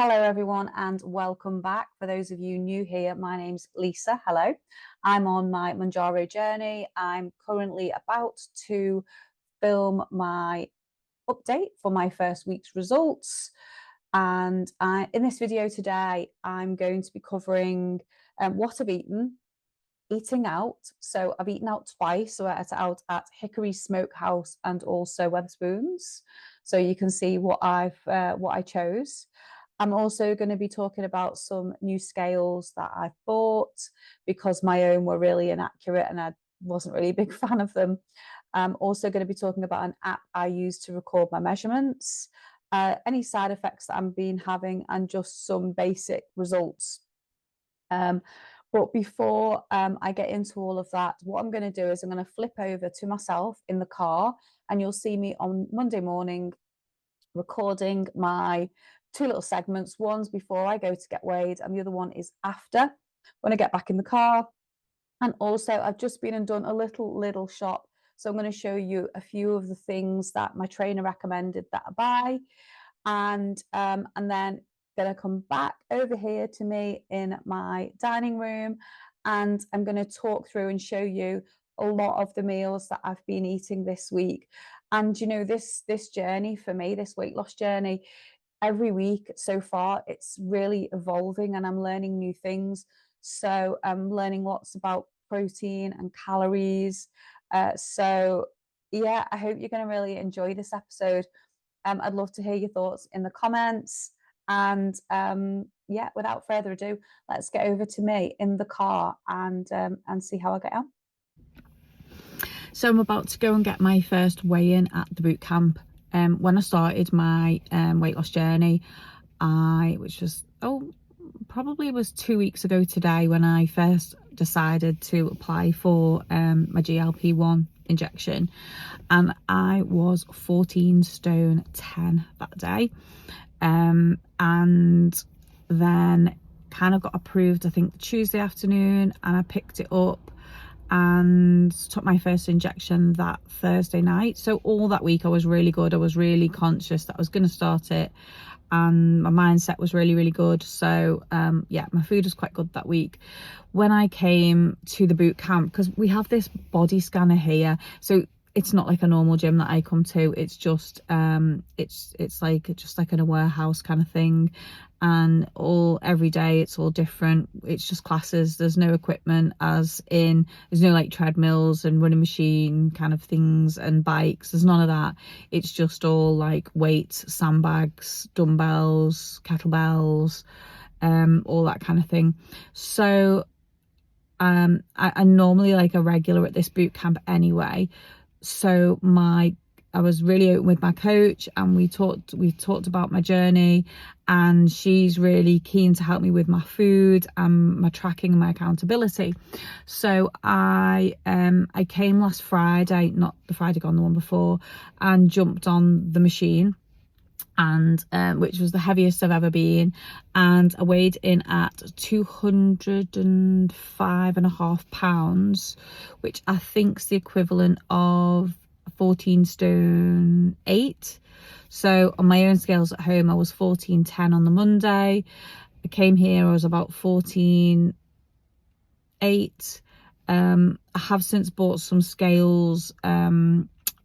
Hello everyone and welcome back. For those of you new here, my name's Lisa. Hello. I'm on my Mounjaro journey. I'm currently about to film my update for my first week's results. And in this video today, I'm going to be covering what I've eating out. So I've eaten out twice. So I ate out at Hickory Smokehouse and also Wetherspoons. So you can see what I chose. I'm also going to be talking about some new scales that I've bought because my own were really inaccurate and I wasn't really a big fan of them. I'm also going to be talking about an app I use to record my measurements, any side effects that I've been having, and just some basic results. But before I get into all of that, what I'm going to do is I'm going to flip over to myself in the car, and you'll see me on Monday morning recording my two little segments. One's before I go to get weighed, and the other one is after when I get back in the car. And also, I've just been and done a little Lidl shop. So I'm going to show you a few of the things that my trainer recommended that I buy. And then going to come back over here to me in my dining room, and I'm going to talk through and show you a lot of the meals that I've been eating this week. And you know, this journey for me, this weight loss journey, every week so far, it's really evolving and I'm learning new things. So I'm learning lots about protein and calories. So yeah, I hope you're going to really enjoy this episode. I'd love to hear your thoughts in the comments. And yeah, without further ado, let's get over to me in the car and see how I get on. So I'm about to go and get my first weigh-in at the boot camp. When I started my weight loss journey, which was probably was 2 weeks ago today, when I first decided to apply for my GLP-1 injection, and I was 14 stone 10 that day, and then kind of got approved I think Tuesday afternoon, and I picked it up and took my first injection that Thursday night. So all that week I was really good. I was really conscious that I was going to start it, and my mindset was really good. So yeah, my food was quite good that week. When I came to the boot camp, because we have this body scanner here, so it's not like a normal gym that I come to. It's just it's like in a warehouse kind of thing, and every day it's all different. It's just classes. There's no equipment, as in there's no like treadmills and running machine kind of things and bikes. There's none of that. It's just all like weights, sandbags, dumbbells, kettlebells, all that kind of thing. So I'm normally like a regular at this boot camp anyway. So I was really open with my coach, and we talked about my journey, and she's really keen to help me with my food and my tracking and my accountability. So I came last Friday, not the Friday gone, the one before, and jumped on the machine, and which was the heaviest I've ever been, and I weighed in at 205.5 pounds, which I think is the equivalent of 14 stone 8. So on my own scales at home, I was 14.10 on the Monday. I came here, I was about 14.8. I have since bought some scales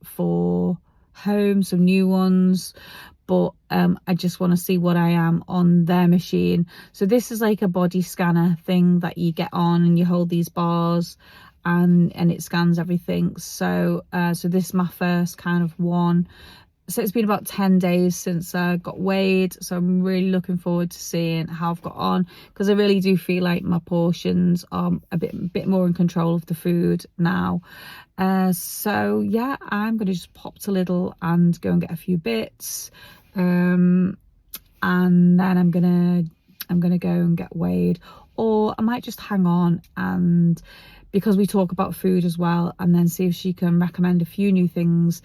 for home, some new ones, but I just want to see what I am on their machine. So this is like a body scanner thing that you get on, and you hold these bars and it scans everything. So so this is my first kind of one. So it's been about 10 days since I got weighed, so I'm really looking forward to seeing how I've got on, because I really do feel like my portions are a bit more in control of the food now. So yeah, I'm gonna just pop to Lidl and go and get a few bits, and then I'm gonna go and get weighed, or I might just hang on, and because we talk about food as well, and then see if she can recommend a few new things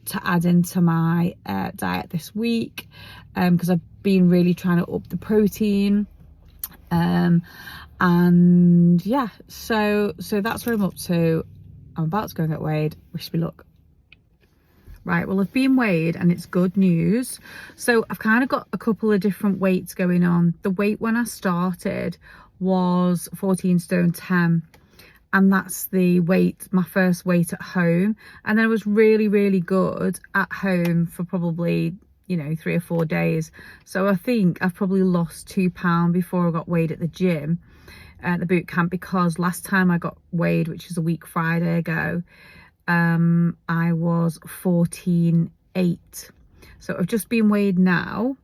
to add into my diet this week, because I've been really trying to up the protein, and yeah, so that's where I'm up to. I'm about to go and get weighed. Wish me luck. Right, well, I've been weighed and it's good news. So I've kind of got a couple of different weights going on. The weight when I started was 14 stone 10, and that's the weight, my first weight at home. And then I was really, really good at home for probably, you know, 3 or 4 days. So I think I've probably lost £2 before I got weighed at the gym, at the boot camp, because last time I got weighed, which is a week Friday ago, I was 14.8. So I've just been weighed now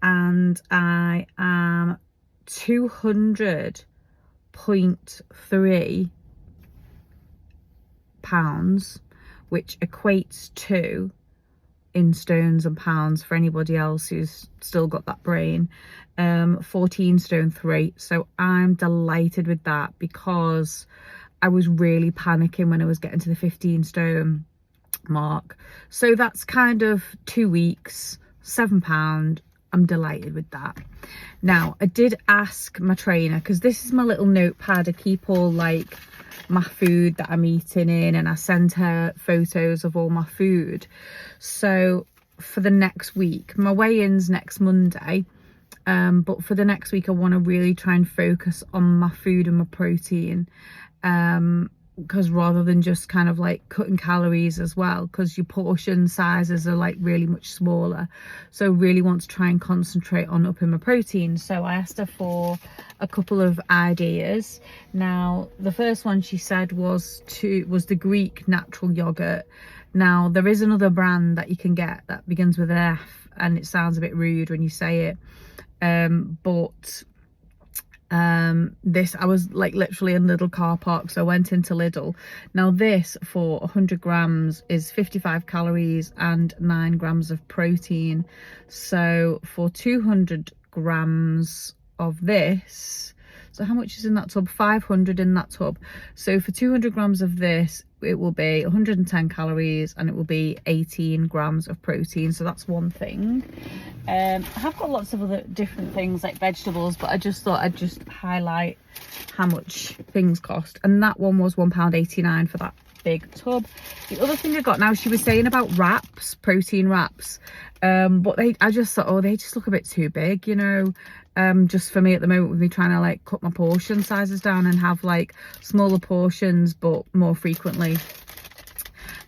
and I am 200.3 pounds, which equates to, in stones and pounds for anybody else who's still got that brain, 14 stone 3. So I'm delighted with that, because I was really panicking when I was getting to the 15 stone mark. So that's kind of 2 weeks, £7. I'm delighted with that. Now, I did ask my trainer, because this is my little notepad. I keep all like my food that I'm eating in, and I send her photos of all my food. So for the next week, my weigh-in's next Monday, but for the next week I want to really try and focus on my food and my protein, because rather than just kind of like cutting calories as well, because your portion sizes are like really much smaller. So really want to try and concentrate on upping my protein. So I asked her for a couple of ideas. Now, the first one she said was the Greek natural yogurt. Now, there is another brand that you can get that begins with an F, and it sounds a bit rude when you say it, but this, I was like literally in Lidl car park, so I went into Lidl. Now this, for 100 grams, is 55 calories and 9 grams of protein. So for 200 grams of this, so how much is in that tub? 500 in that tub. So for 200 grams of this, it will be 110 calories and it will be 18 grams of protein. So that's one thing. I have got lots of other different things like vegetables, but I just thought I'd just highlight how much things cost. And that one was £1.89 for that big tub. The other thing I got, now she was saying about wraps, protein wraps, but I just thought, oh, they just look a bit too big, you know, just for me at the moment, with me trying to like cut my portion sizes down and have like smaller portions but more frequently.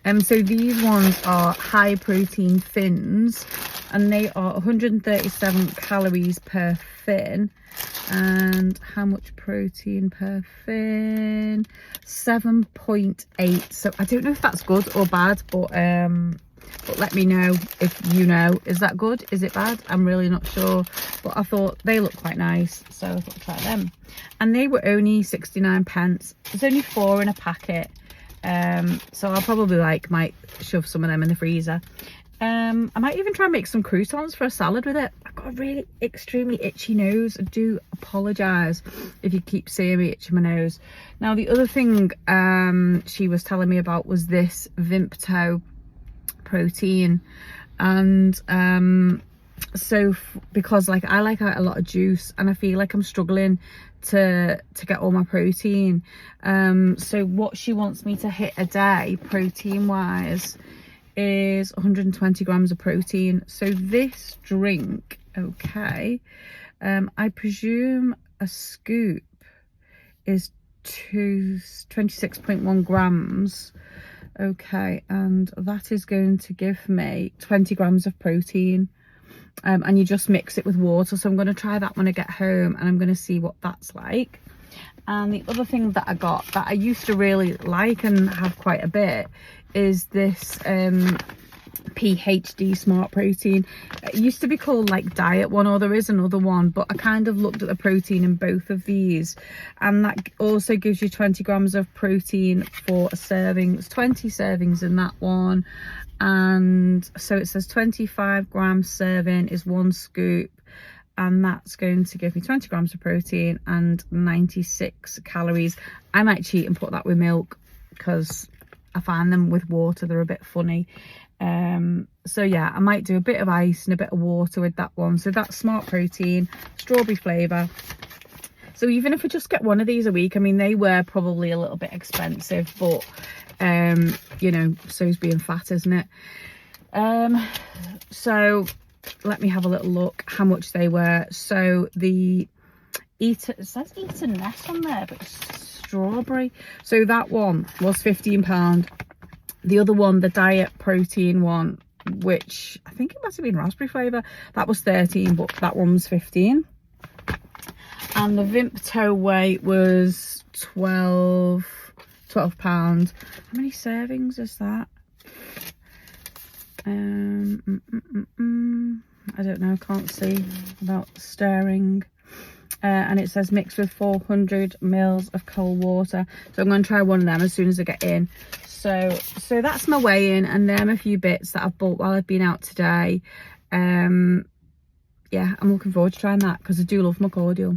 So these ones are high protein thins, and they are 137 calories per fin. And how much protein per fin? 7.8. So I don't know if that's good or bad, but let me know if you know. Is that good? Is it bad? I'm really not sure, but I thought they look quite nice, so I thought I'd try them. And they were only 69 pence. There's only 4 in a packet, so I'll probably might shove some of them in the freezer. I might even try and make some croutons for a salad with it. I've got a really extremely itchy nose. I do apologise if you keep seeing me itching my nose. Now, the other thing she was telling me about was this Vimpto protein, and so because like I like a lot of juice, and I feel like I'm struggling to get all my protein, so what she wants me to hit a day protein wise is 120 grams of protein. So this drink, okay, I presume a scoop is 26.1 grams. Okay, and that is going to give me 20 grams of protein, and you just mix it with water. So I'm going to try that when I get home, and I'm going to see what that's like. And the other thing that I got that I used to really like and have quite a bit is this PhD Smart Protein. It used to be called like Diet One, or there is another one, but I kind of looked at the protein in both of these, and that also gives you 20 grams of protein for a serving. It's 20 servings in that one, and so it says 25 grams serving is 1 scoop, and that's going to give me 20 grams of protein and 96 calories. I might cheat and put that with milk, because I find them with water they're a bit funny. So yeah, I might do a bit of ice and a bit of water with that one. So that's Smart Protein, strawberry flavour. So even if I just get one of these a week, I mean, they were probably a little bit expensive, but you know, so's being fat, isn't it? So let me have a little look how much they were. So the it says Eton Nest on there, but it's strawberry. So that one was £15. The other one, the diet protein one, which I think it must have been raspberry flavour, that was 13, but that one was 15. And the Vimto weight was 12 £12. How many servings is that? I don't know, can't see without staring. And it says mix with 400 mils of cold water. So I'm going to try one of them as soon as I get in. So that's my weigh-in, and then a few bits that I've bought while I've been out today. Yeah, I'm looking forward to trying that because I do love my cordial.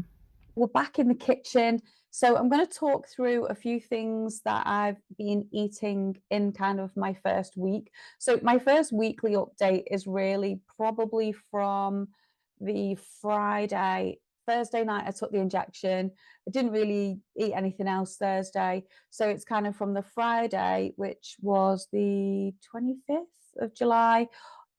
We're back in the kitchen. So I'm going to talk through a few things that I've been eating in kind of my first week. So my first weekly update is really probably from the Thursday night I took the injection. I didn't really eat anything else Thursday. So it's kind of from the Friday, which was the 25th of July,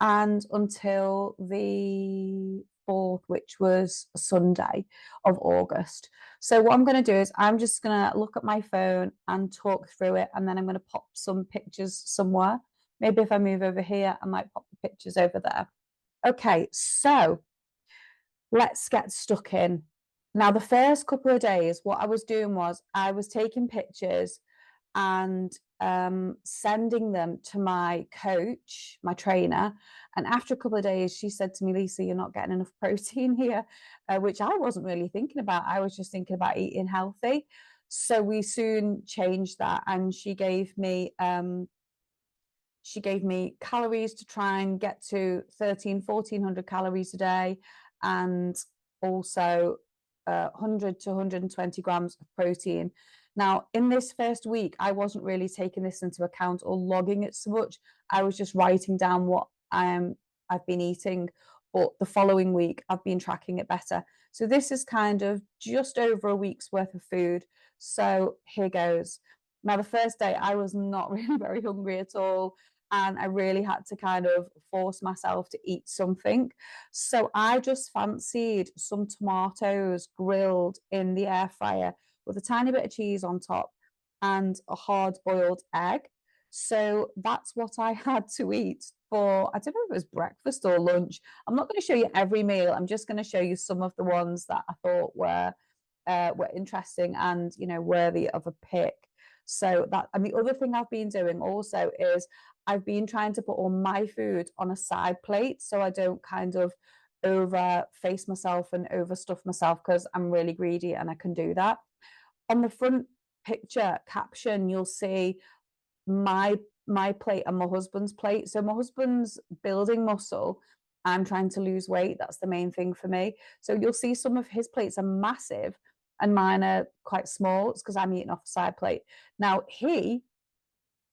and until the 4th, which was Sunday of August. So what I'm going to do is I'm just going to look at my phone and talk through it, and then I'm going to pop some pictures somewhere. Maybe if I move over here, I might pop the pictures over there. Okay, so let's get stuck in. Now, the first couple of days, what I was doing was I was taking pictures and sending them to my coach, my trainer. And after a couple of days, she said to me, Lisa, you're not getting enough protein here, which I wasn't really thinking about. I was just thinking about eating healthy. So we soon changed that, and she gave me calories to try and get to 1400 calories a day, and also 100 to 120 grams of protein. Now, in this first week, I wasn't really taking this into account or logging it so much. I was just writing down what I've been eating, but the following week, I've been tracking it better. So this is kind of just over a week's worth of food. So here goes. Now, the first day, I was not really very hungry at all, and I really had to kind of force myself to eat something. So I just fancied some tomatoes grilled in the air fryer with a tiny bit of cheese on top and a hard boiled egg. So that's what I had to eat for, I don't know if it was breakfast or lunch. I'm not going to show you every meal. I'm just going to show you some of the ones that I thought were interesting and, you know, worthy of a pick. So that, and the other thing I've been doing also is I've been trying to put all my food on a side plate so I don't kind of over face myself and overstuff myself, because I'm really greedy and I can do that. On the front picture caption, you'll see my my plate and my husband's plate. So my husband's building muscle. I'm trying to lose weight. That's the main thing for me. So you'll see some of his plates are massive and mine are quite small. It's because I'm eating off a side plate. Now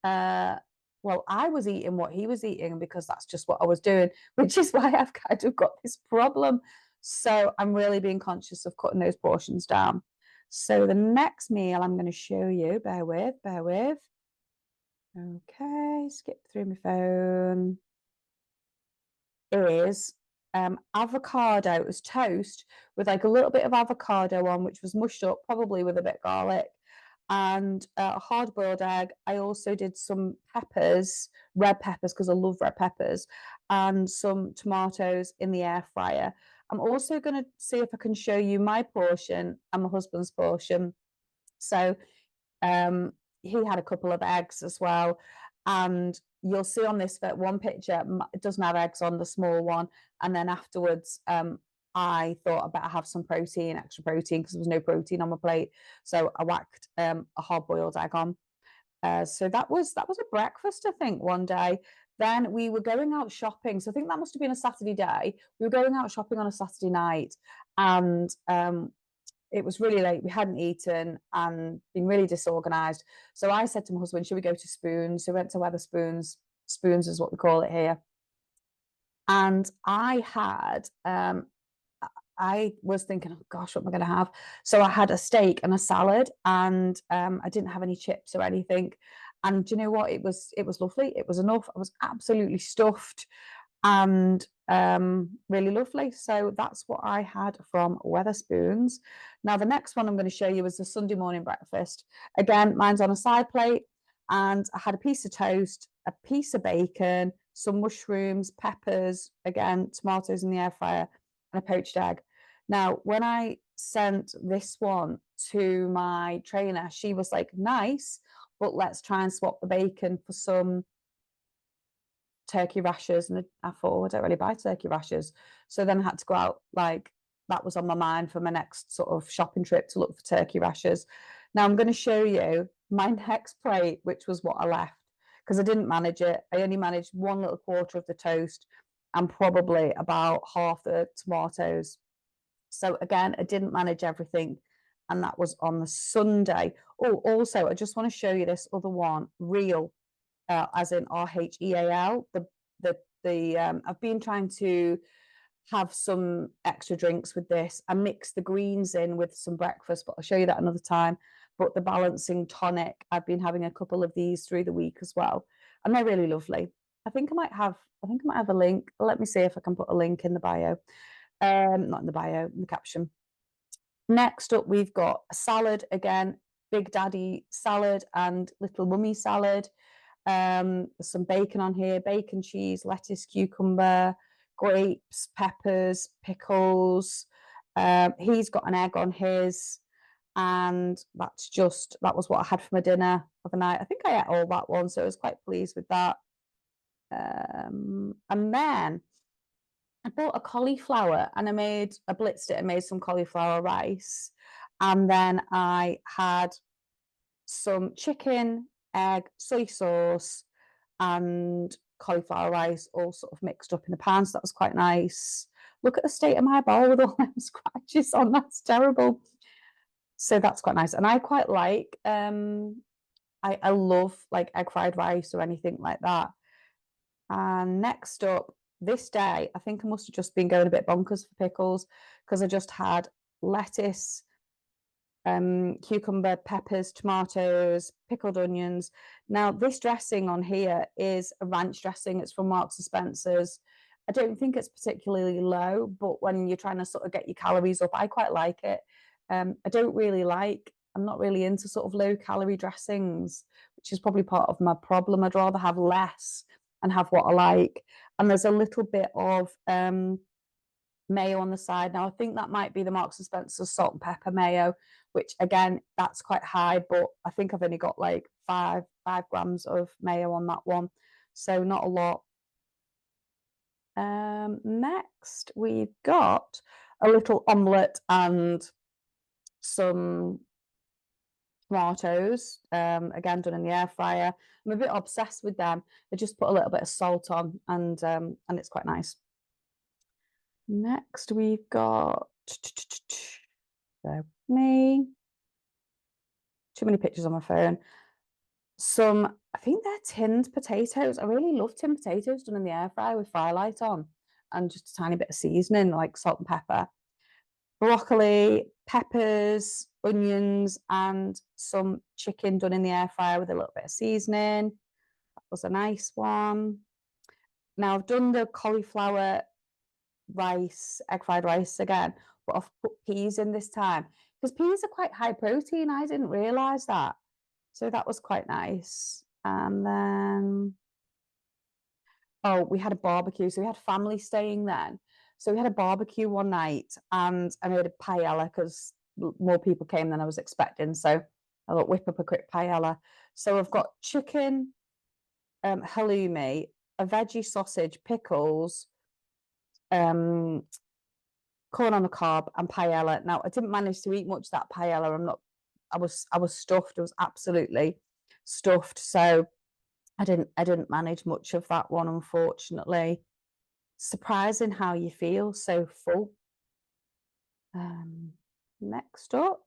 uh well, I was eating what he was eating because that's just what I was doing, which is why I've kind of got this problem. So I'm really being conscious of cutting those portions down. So the next meal I'm going to show you, bear with. Okay, skip through my phone. Is avocado. It was toast with like a little bit of avocado on, which was mushed up, probably with a bit of garlic, and a hard boiled egg. I also did some peppers, red peppers, because I love red peppers, and some tomatoes in the air fryer. I'm also going to see if I can show you my portion and my husband's portion. So um, he had a couple of eggs as well. And you'll see on this one picture, it doesn't have eggs on the small one. And then afterwards, I thought I better have some protein, extra protein, because there was no protein on my plate. So I whacked a hard boiled egg on. So that was a breakfast, I think, one day. Then we were going out shopping. So I think that must have been a Saturday day. We were going out shopping on a Saturday night, and it was really late. We hadn't eaten and been really disorganized. So I said to my husband, should we go to Spoons? So we went to Wetherspoons. Spoons is what we call it here. And I was thinking, oh gosh, what am I going to have? So I had a steak and a salad, and I didn't have any chips or anything. And do you know what? It was lovely. It was enough. I was absolutely stuffed and really lovely. So that's what I had from Wetherspoons. Now, the next one I'm going to show you is the Sunday morning breakfast. Again, mine's on a side plate, and I had a piece of toast, a piece of bacon, some mushrooms, peppers, again, tomatoes in the air fryer, and a poached egg. Now, when I sent this one to my trainer, she was like, nice, but let's try and swap the bacon for some turkey rashers. And I thought, I don't really buy turkey rashers. So then I had to go out, like, that was on my mind for my next sort of shopping trip to look for turkey rashers. Now I'm going to show you my next plate, which was what I left, because I didn't manage it. I only managed one little quarter of the toast and probably about half the tomatoes. So again, I didn't manage everything. And that was on the Sunday. Oh, also, I just want to show you this other one, Real, as in RHEAL. I've been trying to have some extra drinks with this. I mix the greens in with some breakfast, but I'll show you that another time. But the balancing tonic, I've been having a couple of these through the week as well, and they're really lovely. I think I might have a link. Let me see if I can put a link in the bio. Not in the bio, in the caption. Next up, we've got a salad again, Big Daddy salad and Little Mummy salad. There's some bacon on here, bacon, cheese, lettuce, cucumber, grapes, peppers, pickles. He's got an egg on his, and that was what I had for my dinner of the night. I think I ate all that one, so I was quite pleased with that. And then I bought a cauliflower and I blitzed it and made some cauliflower rice. And then I had some chicken, egg, soy sauce, and cauliflower rice all sort of mixed up in a pan. So that was quite nice. Look at the state of my bowl with all them scratches on. That's terrible. So that's quite nice. And I quite like, I love like egg fried rice or anything like that. And next up, this day, I think I must have just been going a bit bonkers for pickles, because I just had lettuce, cucumber, peppers, tomatoes, pickled onions. Now, this dressing on here is a ranch dressing. It's from Marks and Spencer's. I don't think it's particularly low, but when you're trying to sort of get your calories up, I quite like it. I'm not really into sort of low calorie dressings, which is probably part of my problem. I'd rather have less and have what I like. And there's a little bit of mayo on the side. Now, I think that might be the Marks and Spencer salt and pepper mayo, which again, that's quite high, but I think I've only got like five grams of mayo on that one. So not a lot. Next, we've got a little omelette and some tomatoes, again done in the air fryer. I'm a bit obsessed with them. I just put a little bit of salt on, and it's quite nice. Next, we've got me. Too many pictures on my phone. Some, I think they're tinned potatoes. I really love tinned potatoes done in the air fryer with firelight on, and just a tiny bit of seasoning like salt and pepper. Broccoli, peppers, onions, and some chicken done in the air fryer with a little bit of seasoning. That was a nice one. Now I've done the cauliflower rice, egg fried rice again, but I've put peas in this time because peas are quite high protein. I didn't realise that. So that was quite nice. And then, oh, we had a barbecue. So we had family staying then. So we had a barbecue one night, and I made a paella because more people came than I was expecting. So I thought, whip up a quick paella. So I've got chicken, halloumi, a veggie sausage, pickles, corn on the cob, and paella. Now I didn't manage to eat much of that paella. I was stuffed. I was absolutely stuffed. So I didn't manage much of that one, unfortunately. Surprising how you feel so full. Next up,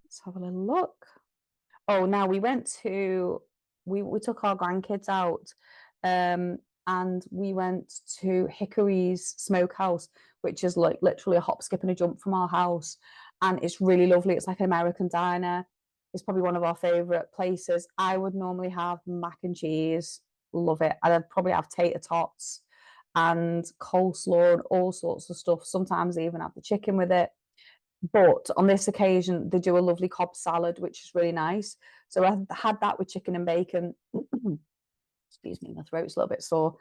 let's have a little look. Oh, now we took our grandkids out, and we went to Hickory's Smokehouse, which is like literally a hop, skip, and a jump from our house, and it's really lovely. It's like an American diner. is probably one of our favorite places. I would normally have mac and cheese, love it. And I'd probably have tater tots and coleslaw and all sorts of stuff. Sometimes I even have the chicken with it. But on this occasion, they do a lovely Cobb salad, which is really nice. So I had that with chicken and bacon. Excuse me, my throat's a little bit sore.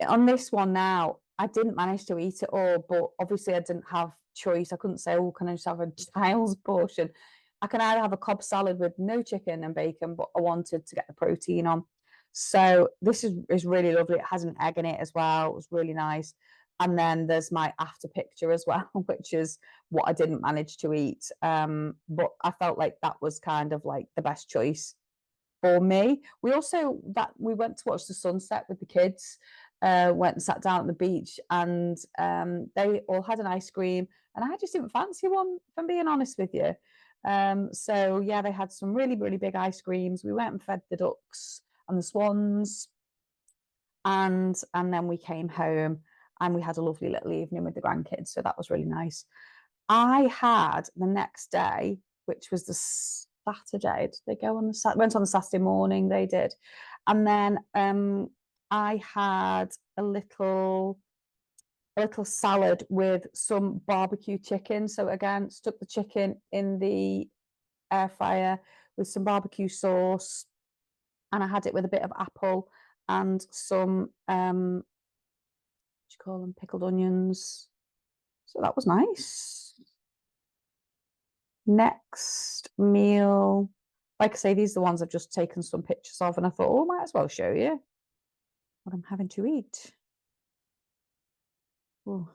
On this one now, I didn't manage to eat it all, but obviously I didn't have choice. I couldn't say, oh, can I just have a child's portion? I can either have a Cobb salad with no chicken and bacon, but I wanted to get the protein on. So this is really lovely. It has an egg in it as well. It was really nice. And then there's my after picture as well, which is what I didn't manage to eat. But I felt like that was kind of like the best choice for me. We went to watch the sunset with the kids. Went and sat down at the beach, and they all had an ice cream, and I just didn't fancy one, if I'm being honest with you. So yeah, they had some really, really big ice creams. We went and fed the ducks and the swans, and then we came home and we had a lovely little evening with the grandkids. So that was really nice. I had the next day, which was the Saturday. Did they go on the went on the Saturday morning? They did, and then I had a little salad with some barbecue chicken. So again, stuck the chicken in the air fryer with some barbecue sauce, and I had it with a bit of apple and some what do you call them, pickled onions. So that was nice. Next meal, like I say, these are the ones I've just taken some pictures of, and I thought, oh, I might as well show you what I'm having to eat. Oh,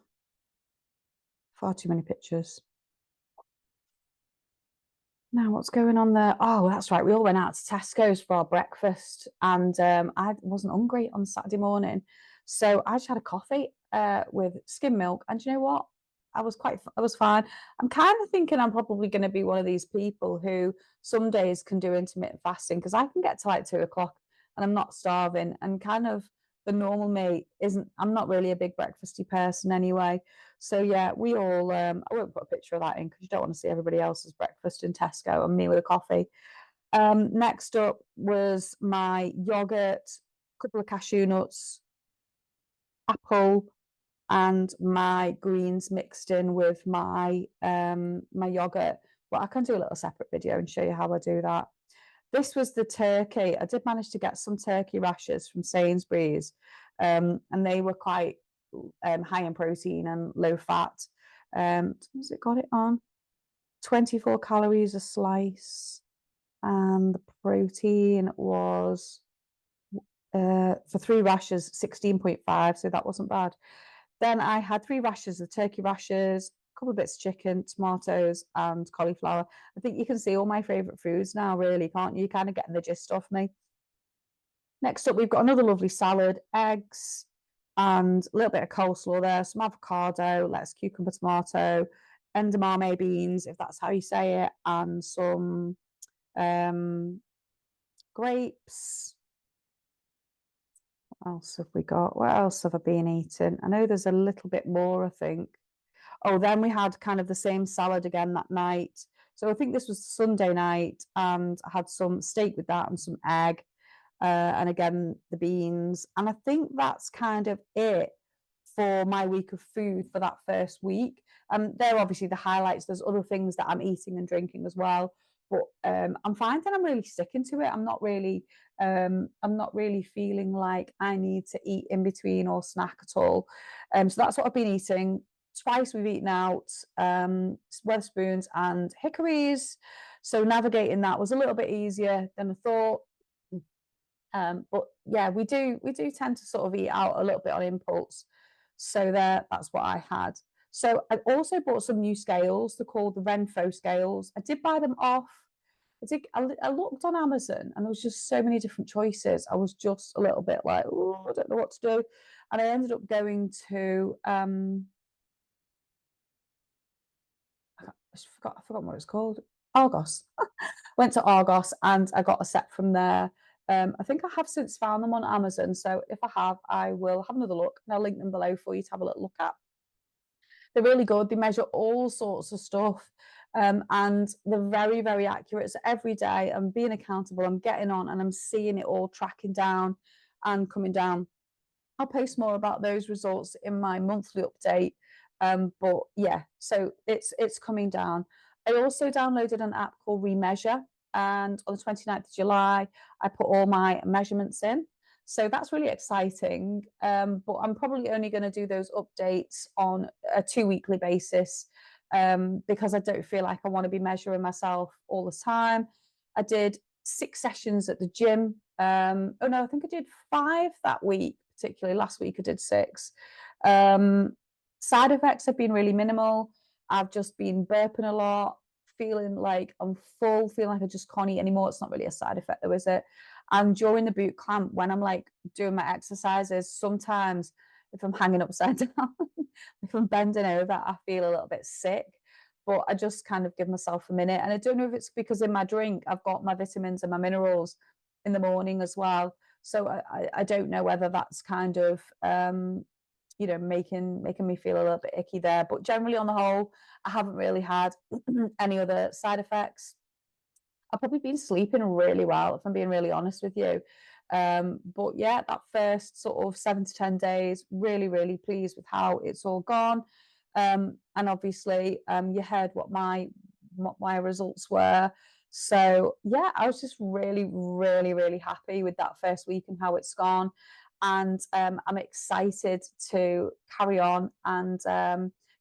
far too many pictures. Now, what's going on there? Oh, that's right. We all went out to Tesco's for our breakfast, and I wasn't hungry on Saturday morning, so I just had a coffee with skim milk. And you know what? I was fine. I'm kind of thinking I'm probably going to be one of these people who some days can do intermittent fasting, because I can get to like 2 o'clock and I'm not starving. And kind of the normal me isn't. I'm not really a big breakfasty person anyway. So yeah, we all. I won't put a picture of that in because you don't want to see everybody else's breakfast in Tesco and me with a coffee. Next up was my yogurt, a couple of cashew nuts, apple, and my greens mixed in with my my yogurt. But I can do a little separate video and show you how I do that. This was the turkey. I did manage to get some turkey rashers from Sainsbury's, and they were quite high in protein and low fat. Has it got it on? 24 calories a slice, and the protein was for 3 rashers 16.5, so that wasn't bad. Then I had 3 rashers of turkey rashers, a couple of bits of chicken, tomatoes, and cauliflower. I think you can see all my favourite foods now, really, can't you? Kind of getting the gist of me. Next up, we've got another lovely salad, eggs, and a little bit of coleslaw there, some avocado, lettuce, cucumber, tomato, edamame beans, if that's how you say it, and some grapes. What else have we got? What else have I been eating? I know there's a little bit more, I think. Oh, then we had kind of the same salad again that night. So I think this was Sunday night, and I had some steak with that and some egg, and again the beans. And I think that's kind of it for my week of food for that first week. They're obviously the highlights. There's other things that I'm eating and drinking as well, but I'm finding I'm really sticking to it. I'm not really feeling like I need to eat in between or snack at all. So that's what I've been eating. Twice we've eaten out, Wetherspoons and Hickories. So navigating that was a little bit easier than I thought. But yeah, we do tend to sort of eat out a little bit on impulse. So that's what I had. So I also bought some new scales. They're called the Renfo scales. I did buy them off. I looked on Amazon, and there was just so many different choices. I was just a little bit like, oh, I don't know what to do. And I ended up going to I forgot what it's called. Argos. Went to Argos and I got a set from there. I think I have since found them on Amazon. So if I have, I will have another look, and I'll link them below for you to have a little look at. They're really good. They measure all sorts of stuff. And they're very, very accurate. So every day I'm being accountable, I'm getting on and I'm seeing it all tracking down and coming down. I'll post more about those results in my monthly update. But yeah, so it's coming down. I also downloaded an app called Reameasure, and on the 29th of July, I put all my measurements in. So that's really exciting. But I'm probably only going to do those updates on a 2 weekly basis, because I don't feel like I want to be measuring myself all the time. I did 6 sessions at the gym. Oh no, I think I did 5 that week, particularly last week I did 6. Side effects have been really minimal. I've just been burping a lot, feeling like I'm full, feeling like I just can't eat anymore. It's not really a side effect though, is it? And during the boot camp, when I'm like doing my exercises, sometimes if I'm hanging upside down, if I'm bending over, I feel a little bit sick. But I just kind of give myself a minute. And I don't know if it's because in my drink, I've got my vitamins and my minerals in the morning as well. So I don't know whether that's kind of making me feel a little bit icky there. But generally on the whole, I haven't really had any other side effects. I've probably been sleeping really well, if I'm being really honest with you. But yeah, that first sort of 7 to 10 days, really, really pleased with how it's all gone. And obviously, you heard what my results were. So yeah, I was just really, really, really happy with that first week and how it's gone. And I'm excited to carry on and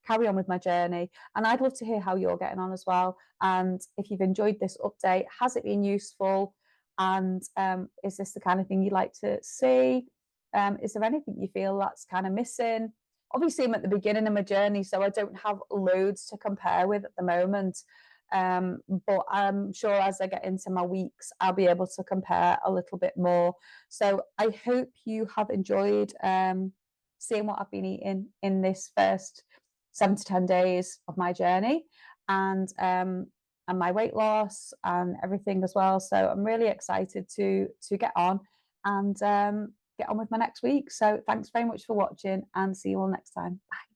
carry on with my journey. And I'd love to hear how you're getting on as well. And if you've enjoyed this update, has it been useful? And is this the kind of thing you'd like to see? Is there anything you feel that's kind of missing? Obviously, I'm at the beginning of my journey, so I don't have loads to compare with at the moment. But I'm sure as I get into my weeks, I'll be able to compare a little bit more. So I hope you have enjoyed seeing what I've been eating in this first 7 to 10 days of my journey, and my weight loss and everything as well. So I'm really excited to get on and get on with my next week. So thanks very much for watching, and see you all next time. Bye.